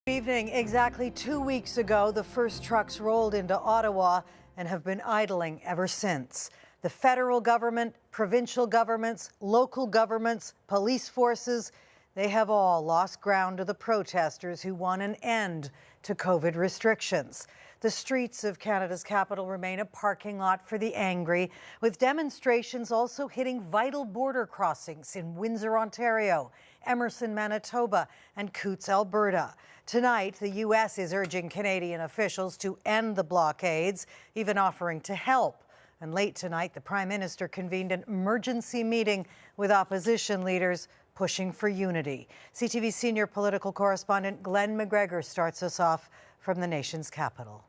Good evening. Exactly 2 weeks ago, the first trucks rolled into Ottawa and have been idling ever since. The federal government, provincial governments, local governments, police forces, they have all lost ground to the protesters who want an end to COVID restrictions. The streets of Canada's capital remain a parking lot for the angry, with demonstrations also hitting vital border crossings in Windsor, Ontario, Emerson, Manitoba, and Coutts, Alberta. Tonight, the U.S. is urging Canadian officials to end the blockades, even offering to help. And late tonight, the Prime Minister convened an emergency meeting with opposition leaders pushing for unity. CTV senior political correspondent Glenn McGregor starts us off from the nation's capital.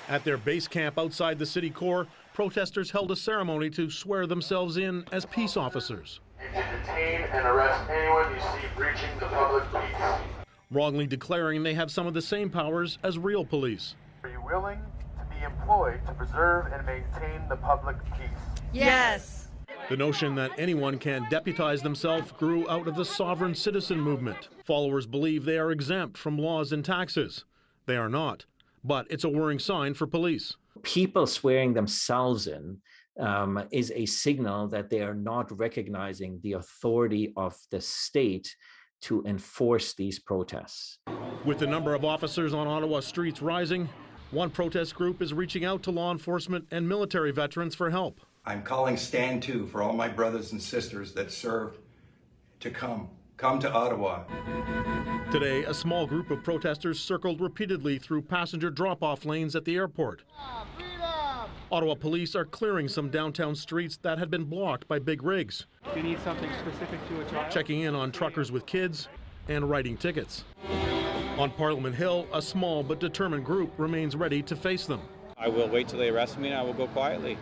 At their base camp outside the city core, protesters held a ceremony to swear themselves in as peace officers. You can detain and arrest anyone you see breaching the public peace. Wrongly declaring they have some of the same powers as real police. Are you willing to be employed to preserve and maintain the public peace? Yes. The notion that anyone can deputize themselves grew out of the sovereign citizen movement. Followers believe they are exempt from laws and taxes. They are not, but it's a worrying sign for police. People swearing themselves in is a signal that they are not recognizing the authority of the state to enforce these protests. With the number of officers on Ottawa streets rising, one protest group is reaching out to law enforcement and military veterans for help. I'm calling Stand 2 for all my brothers and sisters that served to come to Ottawa. Today, a small group of protesters circled repeatedly through passenger drop-off lanes at the airport. Ottawa police are clearing some downtown streets that had been blocked by big rigs. Do you need something specific to a child? Checking in on truckers with kids and writing tickets. On Parliament Hill, a small but determined group remains ready to face them. I will wait till they arrest me and I will go quietly.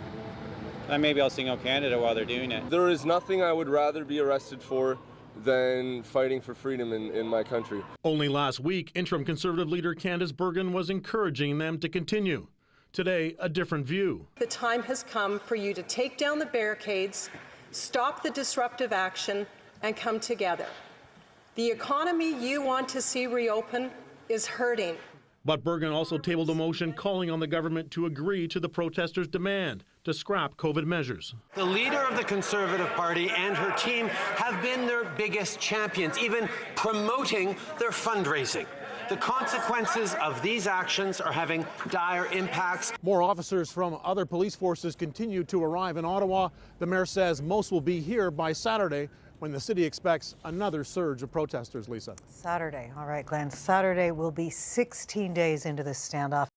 And maybe I'll sing out Canada while they're doing it. There is nothing I would rather be arrested for than fighting for freedom in my country. Only last week, interim Conservative leader Candace Bergen was encouraging them to continue. Today, a different view. The time has come for you to take down the barricades, stop the disruptive action, and come together. The economy you want to see reopen is hurting. But Bergen also tabled a motion calling on the government to agree to the protesters' demand to scrap COVID measures. The leader of the Conservative Party and her team have been their biggest champions, even promoting their fundraising. The consequences of these actions are having dire impacts. More officers from other police forces continue to arrive in Ottawa. The mayor says most will be here by Saturday, when the city expects another surge of protesters, Lisa. Saturday. All right, Glenn. Saturday will be 16 days into this standoff.